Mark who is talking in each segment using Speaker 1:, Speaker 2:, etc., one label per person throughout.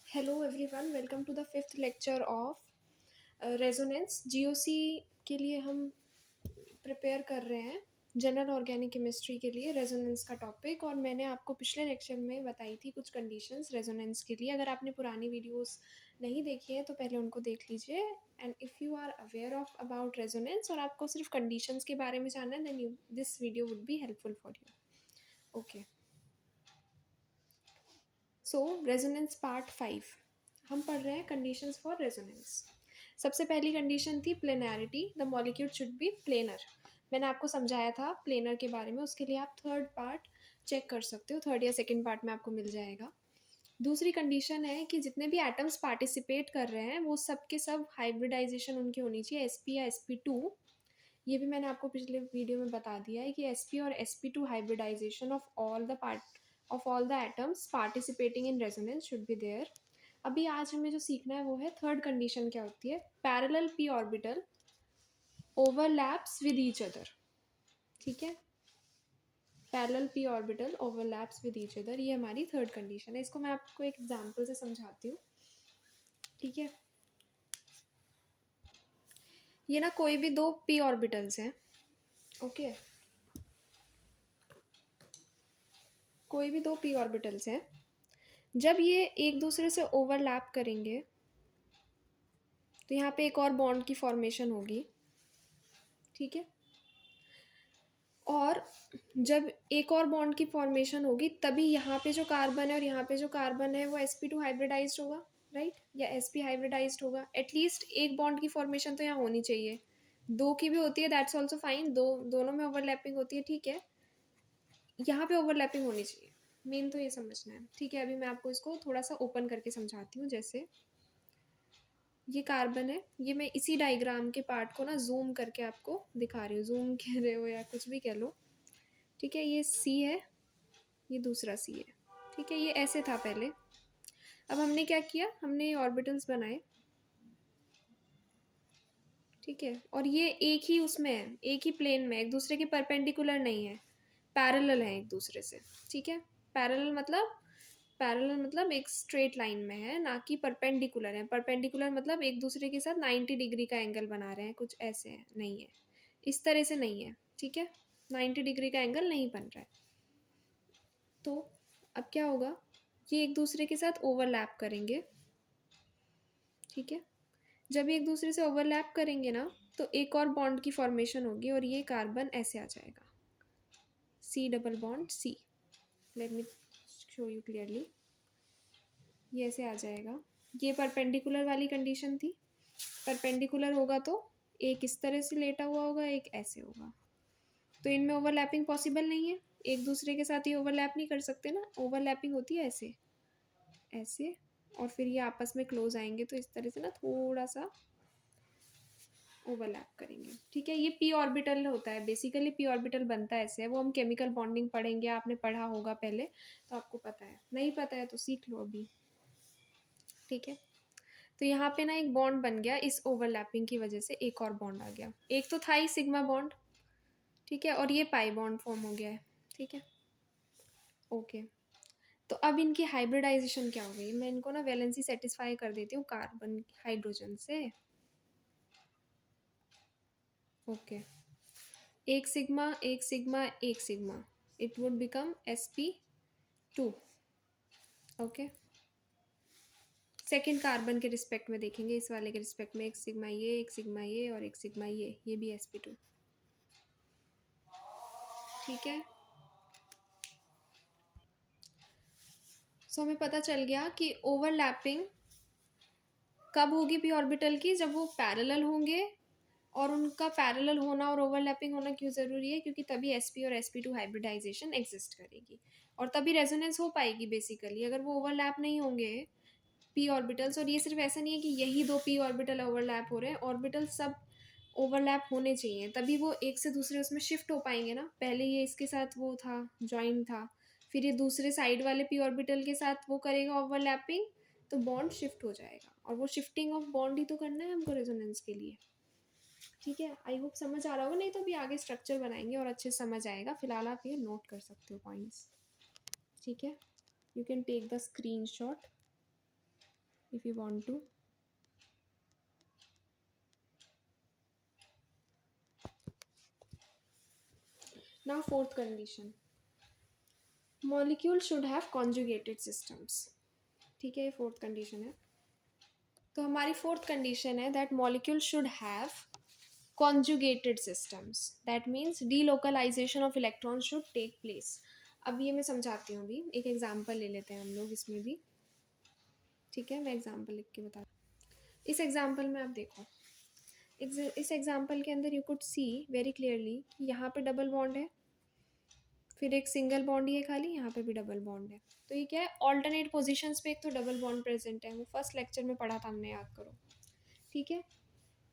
Speaker 1: Hello everyone, welcome to the fifth lecture of resonance GOC के लिए हम prepare कर रहे हैं जनरल ऑर्गेनिक केमिस्ट्री के लिए रेजोनेंस का टॉपिक। और मैंने आपको पिछले लेक्चर में बताई थी कुछ कंडीशंस रेजोनेंस के लिए। अगर आपने पुरानी वीडियोस नहीं देखी है तो पहले उनको देख लीजिए। And if you are aware of about resonance और आपको सिर्फ कंडीशंस के बारे में जानना है then you this video would be helpful for you. Okay, so resonance part 5 हम पढ़ रहे हैं कंडीशंस फॉर रेजोनेंस। सबसे पहली कंडीशन थी planarity, the molecule should be planar. मैंने आपको समझाया था प्लेनर के बारे में, उसके लिए आप थर्ड पार्ट चेक कर सकते हो, थर्ड या सेकंड पार्ट में आपको मिल जाएगा। दूसरी कंडीशन है कि जितने भी एटम्स पार्टिसिपेट कर रहे हैं वो सब के सब हाइब्रिडाइजेशन उनकी होनी चाहिए sp या sp2। ये भी मैंने आपको पिछले वीडियो में बता दिया है कि sp और sp2 hybridization of all the atoms participating in resonance should be there. अभी आज हमें जो सीखना है वो है थर्ड कंडीशन क्या होती है, parallel p orbital overlaps with each other. ठीक है, parallel p orbital overlaps with each other, ये हमारी थर्ड कंडीशन है। इसको मैं आपको एक एग्जांपल से समझाती हूँ। ठीक है, ये ना कोई भी दो p ऑर्बिटल्स हैं। ओके, कोई भी दो p ऑर्बिटल्स हैं, जब ये एक दूसरे से ओवरलैप करेंगे तो यहाँ पे एक और बॉन्ड की फॉर्मेशन होगी। ठीक है, और जब एक और बॉन्ड की फॉर्मेशन होगी तभी यहाँ पे जो कार्बन है और यहाँ पे जो कार्बन है वो sp2 हाइब्रिडाइज्ड होगा, राइट, या sp हाइब्रिडाइज्ड होगा। एटलीस्ट एक बॉन्ड की फॉर्मेशन तो यहाँ होनी चाहिए। दो की भी होती है दैट्स ऑल्सो फाइन, दोनों में ओवरलैपिंग होती है, ठीक है, यहाँ पे ओवरलैपिंग होनी चाहिए। मेन तो ये समझना है। ठीक है, अभी मैं आपको इसको थोड़ा सा ओपन करके समझाती हूँ। जैसे ये कार्बन है, ये मैं इसी डायग्राम के पार्ट को ना जूम करके आपको दिखा रही हूँ, जूम कह रहे हो या कुछ भी कह लो। ठीक है, ये सी है, ये दूसरा सी है। ठीक है, ये ऐसे था पहले। अब हमने क्या किया, हमने ये ऑर्बिटल्स बनाए। ठीक है, और ये एक ही उसमें है, एक ही प्लेन में, एक दूसरे के परपेंडिकुलर नहीं है, पैरेलल है एक दूसरे से। ठीक है, पैरेलल मतलब एक स्ट्रेट लाइन में है, ना कि परपेंडिकुलर है। परपेंडिकुलर मतलब एक दूसरे के साथ 90 डिग्री का एंगल बना रहे हैं, कुछ ऐसे है, नहीं है, इस तरह से नहीं है। ठीक है, 90 डिग्री का एंगल नहीं बन रहा है। तो अब क्या होगा, ये एक दूसरे के साथ ओवरलैप करेंगे। ठीक है, जब ये एक दूसरे से ओवरलैप करेंगे ना तो एक और बॉन्ड की फॉर्मेशन होगी और ये कार्बन ऐसे आ जाएगा, C double bond C. Let me show you clearly, ये ऐसे आ जाएगा। ये परपेंडिकुलर वाली कंडीशन थी, परपेंडिकुलर होगा तो एक इस तरह से लेटा हुआ होगा, एक ऐसे होगा, तो इनमें ओवरलैपिंग पॉसिबल नहीं है। एक दूसरे के साथ ये ओवरलैप नहीं कर सकते ना, ओवरलैपिंग होती है ऐसे ऐसे, और फिर ये आपस में क्लोज आएंगे तो इस तरह से ना थोड़ा सा ओवरलैप करेंगे। ठीक है, ये पी ऑर्बिटल होता है, बेसिकली पी ऑर्बिटल बनता है ऐसे। वो हम केमिकल बॉन्डिंग पढ़ेंगे, आपने पढ़ा होगा पहले तो आपको पता है, नहीं पता है तो सीख लो अभी। ठीक है, तो यहाँ पे ना एक बॉन्ड बन गया, इस ओवरलैपिंग की वजह से एक और बॉन्ड आ गया। एक तो था ही सिग्मा बॉन्ड, ठीक है, और ये पाई बॉन्ड फॉर्म हो गया है। ठीक है, ओके, तो अब इनकी हाइब्रिडाइजेशन क्या हो गई, मैं इनको ना वैलेंसी सेटिस्फाई कर देती हूँ कार्बन हाइड्रोजन से। ओके, एक सिग्मा एक सिग्मा एक sigma, it would become sp2। Okay, second carbon के रिस्पेक्ट में देखेंगे, इस वाले के रिस्पेक्ट में एक सिग्मा ये, एक सिग्मा ये और एक सिग्मा ये भी sp2। ठीक है, सो हमें पता चल गया कि ओवरलैपिंग कब होगी पी ऑर्बिटल की, जब वो पैरेलल होंगे। और उनका पैरेलल होना और ओवरलैपिंग होना क्यों ज़रूरी है, क्योंकि तभी sp और sp2 हाइब्रिडाइजेशन एग्जिस्ट करेगी और तभी रेजोनेंस हो पाएगी बेसिकली। अगर वो ओवरलैप नहीं होंगे p ऑर्बिटल्स, और ये सिर्फ ऐसा नहीं है कि यही दो p ऑर्बिटल ओवरलैप हो रहे हैं, ऑर्बिटल सब ओवरलैप होने चाहिए तभी वो एक से दूसरे उसमें शिफ्ट हो पाएंगे ना। पहले ये इसके साथ वो था, ज्वाइन था, फिर ये दूसरे साइड वाले p ऑर्बिटल के साथ वो करेगा ओवरलैपिंग, तो बॉन्ड शिफ्ट हो जाएगा, और वो शिफ्टिंग ऑफ बॉन्ड ही तो करना है हमको रेजोनेंस के लिए। ठीक है, आई होप समझ आ रहा होगा, नहीं तो अभी आगे स्ट्रक्चर बनाएंगे और अच्छे समझ आएगा। फिलहाल आप ये नोट कर सकते हो पॉइंट्स। ठीक है, you can take the screen shot. if you want to. Now fourth condition, molecule should have conjugated systems. ठीक है, ये फोर्थ कंडीशन है. तो हमारी फोर्थ कंडीशन है that molecule should have conjugated systems. That means delocalization of electrons should take place. अब ये मैं समझाती हूँ. अभी एक एग्जांपल ले लेते हैं हम लोग इसमें भी. ठीक है, मैं एग्जांपल लिख के बता. इस एग्जांपल में आप देखो, इस एग्जांपल के अंदर you could see very clearly कि यहाँ पे डबल बॉन्ड है, फिर एक सिंगल बॉन्ड ही है खाली, यहाँ पे भी डबल बॉन्ड है. तो ये क्या है, ऑल्टरनेट पोजिशंस पे एक तो डबल बॉन्ड प्रेजेंट है. वो फर्स्ट लेक्चर में पढ़ा था हमने, याद करो. ठीक है,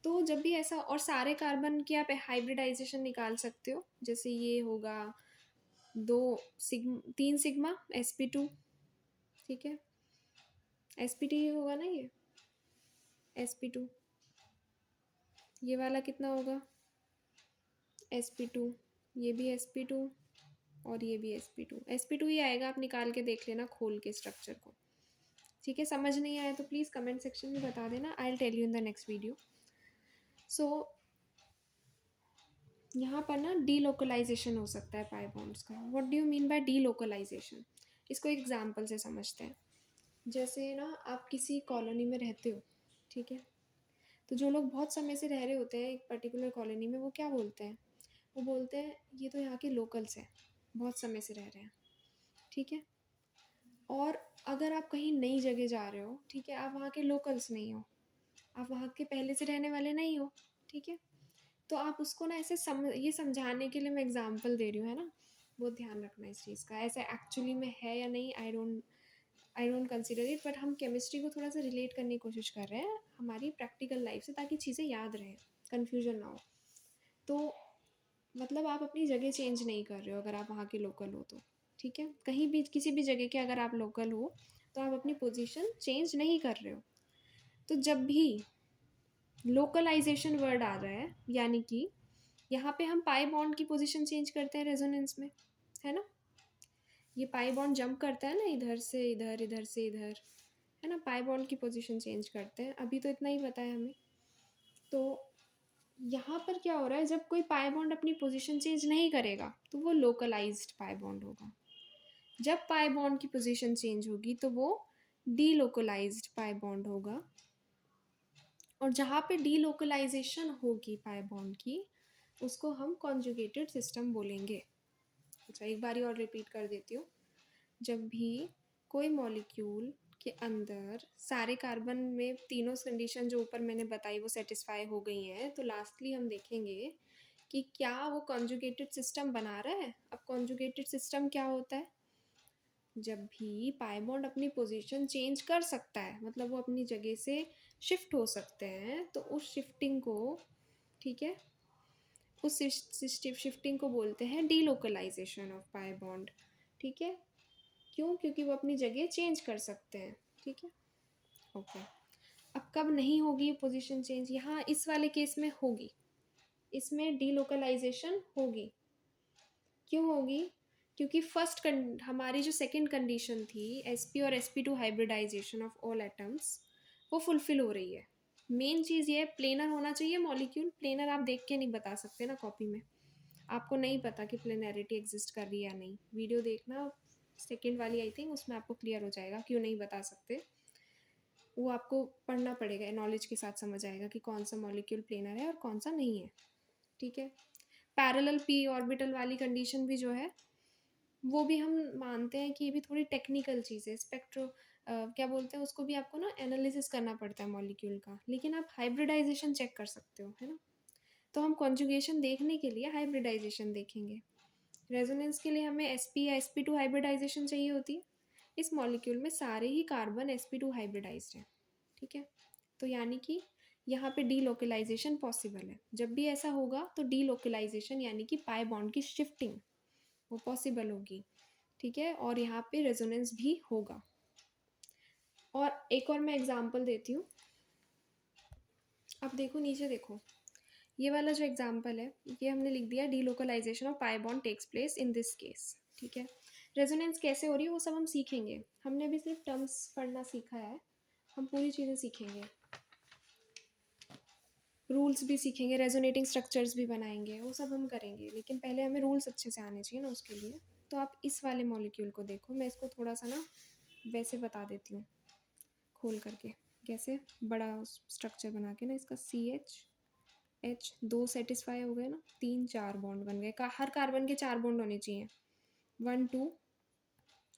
Speaker 1: तो जब भी ऐसा, और सारे कार्बन की आप हाइब्रिडाइजेशन निकाल सकते हो. जैसे ये होगा 3 सिग्मा sp2. ठीक है, sp2 होगा ना, ये sp2, ये वाला कितना होगा sp2, ये भी sp2 और ये भी sp2 ही आएगा. आप निकाल के देख लेना खोल के स्ट्रक्चर को. ठीक है, समझ नहीं आया तो प्लीज़ कमेंट सेक्शन में बता देना. I will tell you in the next video. So यहाँ पर ना डीलोकलाइजेशन हो सकता है पाई बॉन्ड्स का. What do you mean by delocalisation? इसको एक एग्जांपल से समझते हैं. जैसे ना आप किसी कॉलोनी में रहते हो. ठीक है, तो जो लोग बहुत समय से रह रहे होते हैं एक पर्टिकुलर कॉलोनी में, वो क्या बोलते हैं? वो बोलते हैं ये तो यहाँ के लोकल्स हैं, बहुत समय से रह रहे हैं. ठीक है, और अगर आप कहीं नई जगह जा रहे हो, ठीक है, आप वहाँ के लोकल्स नहीं हो, आप वहाँ के पहले से रहने वाले नहीं हो. ठीक है, तो आप उसको ना ऐसे ये समझाने के लिए मैं एग्जांपल दे रही हूँ, है ना. बहुत ध्यान रखना इस चीज़ का, ऐसा एक्चुअली में है या नहीं, I don't consider it. But हम केमिस्ट्री को थोड़ा सा रिलेट करने की कोशिश कर रहे हैं हमारी प्रैक्टिकल लाइफ से, ताकि चीज़ें याद रहें, कन्फ्यूजन ना हो. तो मतलब आप अपनी जगह चेंज नहीं कर रहे हो अगर आप वहाँ के लोकल हो तो. ठीक है, कहीं भी किसी भी जगह के अगर आप लोकल हो तो आप अपनी पोजीशन चेंज नहीं कर रहे हो. तो जब भी लोकलाइजेशन वर्ड आ रहा है, यानी कि यहाँ पे हम पाई बॉन्ड की पोजीशन चेंज करते हैं रेजोनेंस में, है ना. ये पाई बॉन्ड जंप करता है ना, इधर से इधर, इधर से इधर, है ना. पाई बॉन्ड की पोजीशन चेंज करते हैं. अभी तो इतना ही पता है हमें. तो यहाँ पर क्या हो रहा है, जब कोई पाई बॉन्ड अपनी पोजीशन चेंज नहीं करेगा तो वो लोकलाइज्ड पाई बॉन्ड होगा. जब पाई बॉन्ड की पोजीशन चेंज होगी तो वो डीलोकलाइज्ड पाई बॉन्ड होगा. और जहाँ पे डीलोकलाइजेशन होगी पाई बॉन्ड की, उसको हम कॉन्जुगेटेड सिस्टम बोलेंगे. अच्छा, एक बारी और रिपीट कर देती हूँ. जब भी कोई मॉलिक्यूल के अंदर सारे कार्बन में तीनों कंडीशन जो ऊपर मैंने बताई वो सेटिस्फाई हो गई हैं, तो लास्टली हम देखेंगे कि क्या वो कॉन्जुगेटेड सिस्टम बना रहा है. अब कॉन्जुगेटेड सिस्टम क्या होता है? जब भी पाई बॉन्ड अपनी पोजीशन चेंज कर सकता है, मतलब वो अपनी जगह से शिफ्ट हो सकते हैं, तो उस शिफ्टिंग को, ठीक है, उस शिफ्टिंग को बोलते हैं डीलोकलाइजेशन ऑफ पाई बॉन्ड. ठीक है, क्यों? क्योंकि वो अपनी जगह चेंज कर सकते हैं. ठीक है, ओके. अब कब नहीं होगी पोजीशन चेंज? यहाँ इस वाले केस में होगी, इसमें डीलोकलाइजेशन होगी. क्यों होगी? क्योंकि हमारी जो सेकंड कंडीशन थी sp और sp2 hybridization of all atoms, वो फुलफिल हो रही है. मेन चीज़ ये है, प्लेनर होना चाहिए मॉलिक्यूल. प्लेनर आप देख के नहीं बता सकते ना कॉपी में, आपको नहीं पता कि प्लेनैरिटी एग्जिस्ट कर रही है या नहीं. वीडियो देखना सेकेंड वाली, आई थिंक उसमें आपको क्लियर हो जाएगा क्यों नहीं बता सकते. वो आपको पढ़ना पड़ेगा, नॉलेज के साथ समझ आएगा कि कौन सा मॉलिक्यूल प्लेनर है और कौन सा नहीं है. ठीक है, पैरेलल पी ऑर्बिटल वाली कंडीशन भी जो है, वो भी हम मानते हैं कि ये भी थोड़ी टेक्निकल चीज़ है. क्या बोलते हैं उसको भी, आपको ना एनालिसिस करना पड़ता है मॉलिक्यूल का, लेकिन आप हाइब्रिडाइजेशन चेक कर सकते हो, है ना. तो हम कॉन्जुगेशन देखने के लिए हाइब्रिडाइजेशन देखेंगे. रेजोनेंस के लिए हमें sp या sp2 हाइब्रिडाइजेशन चाहिए होती है. इस मॉलिक्यूल में सारे ही कार्बन sp2 हाइब्रिडाइज्ड हैं. ठीक है, तो यानी कि यहाँ पे डीलोकलाइजेशन पॉसिबल है. जब भी ऐसा होगा तो डीलोकलाइजेशन यानी कि पाई बॉन्ड की शिफ्टिंग वो पॉसिबल होगी. ठीक है, और यहाँ पे रेजोनेंस भी होगा. और एक और मैं एग्जांपल देती हूँ. अब देखो नीचे देखो, ये वाला जो एग्जांपल है, ये हमने लिख दिया delocalization of pi bond takes place in this case. ठीक है, रेजोनेंस कैसे हो रही है वो सब हम सीखेंगे. हमने अभी सिर्फ टर्म्स पढ़ना सीखा है, हम पूरी चीज़ें सीखेंगे, रूल्स भी सीखेंगे, रेजोनेटिंग स्ट्रक्चर्स भी बनाएंगे, वो सब हम करेंगे, लेकिन पहले हमें रूल्स अच्छे से आने चाहिए ना उसके लिए। तो आप इस वाले मॉलिक्यूल को देखो, मैं इसको थोड़ा सा ना वैसे बता देती हूँ खोल करके, कैसे बड़ा स्ट्रक्चर बना के ना, इसका CH दो सेटिस्फाई हो गए ना, 3 4 बॉन्ड बन गए, हर कार्बन के 4 बॉन्ड होने चाहिए, 1 2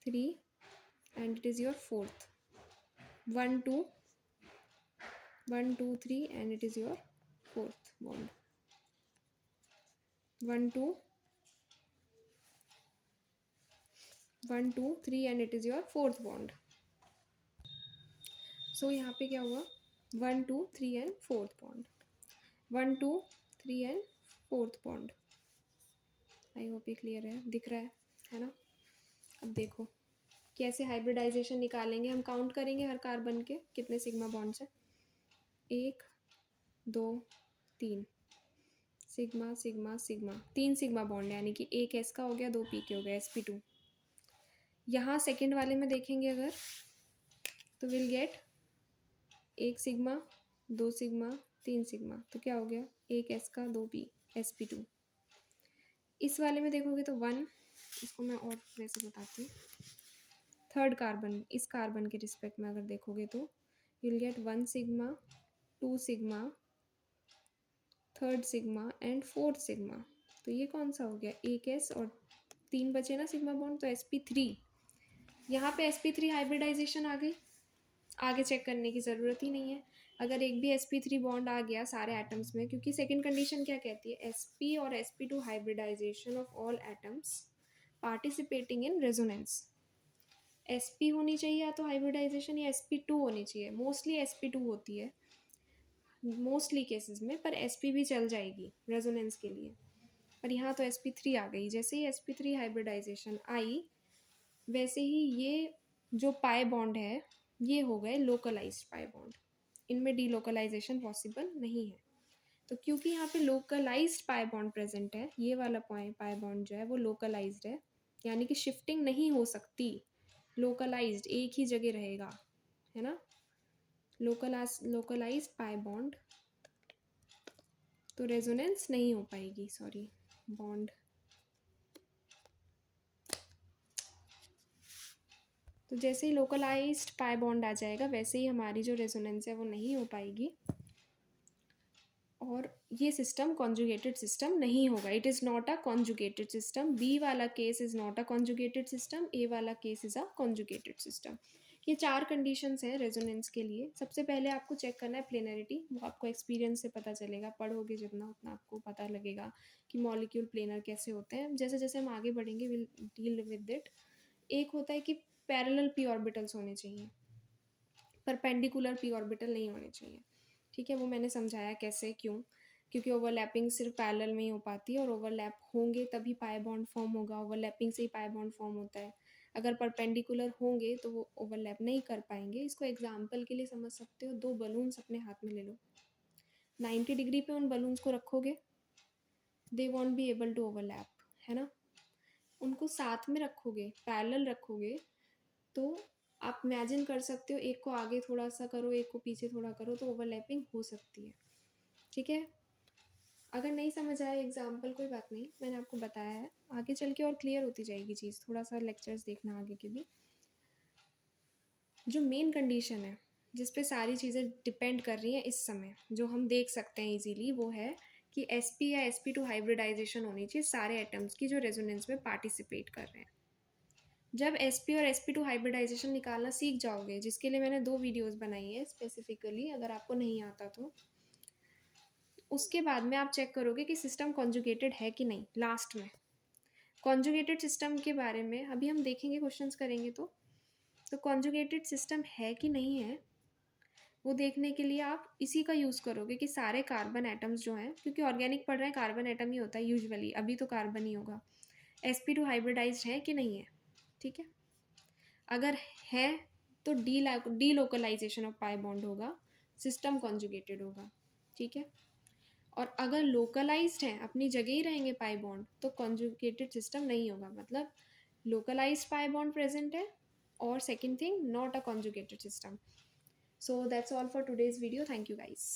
Speaker 1: 3 and it is your fourth, 1 2 1 2 3 and it is your fourth bond, 1 2 1 2 3 and it is your fourth bond. So यहाँ पे क्या हुआ, 1 2 3 and fourth bond, 1 2 3 and fourth bond. I hope ये क्लियर है, दिख रहा है ना। अब देखो कैसे हाइब्रिडाइजेशन निकालेंगे, हम काउंट करेंगे हर कार्बन के कितने सिग्मा बॉन्ड्स हैं, 1 2 3 sigma sigma sigma, 3 sigma bond यानी कि एक एस का हो गया, 2 पी के हो गया, sp2। यहाँ सेकेंड वाले में देखेंगे अगर, तो will get 1 sigma 2 sigma 3 sigma, तो क्या हो गया, एक एस का 2 पी, sp2। इस वाले में देखोगे तो 1, इसको मैं और वैसे बताती हूँ, थर्ड कार्बन, इस कार्बन के रिस्पेक्ट में अगर देखोगे तो you'll get 1 sigma 2 sigma third sigma and fourth sigma. तो ये कौन सा हो गया, एक एस और 3 बचे ना सिग्मा बॉन्ड, तो sp3। यहाँ पे sp3 हाइब्रिडाइजेशन आ गई, आगे चेक करने की ज़रूरत ही नहीं है। अगर एक भी sp3 बॉन्ड आ गया सारे एटम्स में, क्योंकि सेकेंड कंडीशन क्या कहती है, sp और sp2 hybridization of all atoms participating in resonance. sp होनी चाहिए या तो हाइब्रिडाइजेशन, या sp2 होनी चाहिए, मोस्टली sp2 होती है मोस्टली केसेस में, पर sp भी चल जाएगी रेजोनेंस के लिए। पर यहाँ तो sp3 आ गई, जैसे ही sp3 हाइब्रिडाइजेशन आई वैसे ही ये जो पाई बॉन्ड है ये हो गए लोकलाइज्ड पाई बॉन्ड, इनमें डीलोकलाइजेशन पॉसिबल नहीं है। तो क्योंकि यहाँ पे लोकलाइज्ड पाई बॉन्ड प्रेजेंट है, ये वाला पाई बॉन्ड जो है वो लोकलाइज्ड है, यानी कि शिफ्टिंग नहीं हो सकती, लोकलाइज्ड एक ही जगह रहेगा, है ना, लोकलाइज्ड पाई बॉन्ड, तो रेजोनेंस नहीं हो पाएगी, सॉरी बॉन्ड। तो जैसे ही लोकलाइज्ड पाई बॉन्ड आ जाएगा वैसे ही हमारी जो रेजोनेंस है वो नहीं हो पाएगी, और ये सिस्टम कॉन्जुगेटेड सिस्टम नहीं होगा, it is not a conjugated system. B वाला case is not a conjugated system, A वाला case is a conjugated system. ये 4 कंडीशंस हैं रेजोनेंस के लिए। सबसे पहले आपको चेक करना है प्लेनरिटी, वो आपको एक्सपीरियंस से पता चलेगा, पढ़ोगे जितना उतना आपको पता लगेगा कि मॉलिक्यूल प्लेनर कैसे होते हैं। जैसे जैसे हम आगे बढ़ेंगे विल डील विद इट। एक होता है कि पैरेलल पी ऑर्बिटल्स होने चाहिए, परपेंडिकुलर पी ऑर्बिटल नहीं होने चाहिए, ठीक है, वो मैंने समझाया कैसे, क्यों, क्योंकि ओवरलैपिंग सिर्फ पैरेलल में ही हो पाती है, और ओवरलैप होंगे तभी पाई बॉन्ड फॉर्म होगा, ओवरलैपिंग से ही पाई बॉन्ड फॉर्म होता है। अगर परपेंडिकुलर होंगे तो वो ओवरलैप नहीं कर पाएंगे। इसको एग्जाम्पल के लिए समझ सकते हो, 2 बलून्स अपने हाथ में ले लो, 90 डिग्री पे उन बलून्स को रखोगे, they won't be able to overlap, है ना। उनको साथ में रखोगे, पैरेलल रखोगे, तो आप इमेजिन कर सकते हो, एक को आगे थोड़ा सा करो, एक को पीछे थोड़ा करो, तो ओवरलैपिंग हो सकती है, ठीक है। अगर नहीं समझ आए एग्जाम्पल, कोई बात नहीं, मैंने आपको बताया है, आगे चल के और क्लियर होती जाएगी चीज़, थोड़ा सा लेक्चर्स देखना आगे के भी। जो मेन कंडीशन है जिस पे सारी चीज़ें डिपेंड कर रही हैं इस समय, जो हम देख सकते हैं इजीली, वो है कि sp या sp2 हाइब्रिडाइजेशन होनी चाहिए सारे एटम्स की जो रेजोनेंस में पार्टिसिपेट कर रहे हैं। जब sp और sp2 हाइब्रिडाइजेशन निकालना सीख जाओगे, जिसके लिए मैंने 2 वीडियोस बनाई है स्पेसिफिकली, अगर आपको नहीं आता तो उसके बाद में आप चेक करोगे कि सिस्टम कॉन्जुगेटेड है कि नहीं। लास्ट में कॉन्जुगेटेड सिस्टम के बारे में अभी हम देखेंगे, क्वेश्चंस करेंगे, तो कॉन्जुगेटेड सिस्टम है कि नहीं है वो देखने के लिए आप इसी का यूज़ करोगे कि सारे कार्बन एटम्स जो हैं, क्योंकि ऑर्गेनिक पढ़ रहे हैं, कार्बन एटम ही होता है यूजुअली, अभी तो कार्बन ही होगा, sp2 हाइब्रिडाइज्ड है कि नहीं है, ठीक है। अगर है तो delocalization of pi bond होगा, सिस्टम कॉन्जुगेटेड होगा, ठीक है। और अगर लोकलाइज्ड है, अपनी जगह ही रहेंगे पाई बॉन्ड, तो कॉन्जुगेटेड सिस्टम नहीं होगा, मतलब लोकलाइज्ड पाई बॉन्ड प्रेजेंट है, और second thing not a conjugated system. So that's all for today's video. Thank you guys.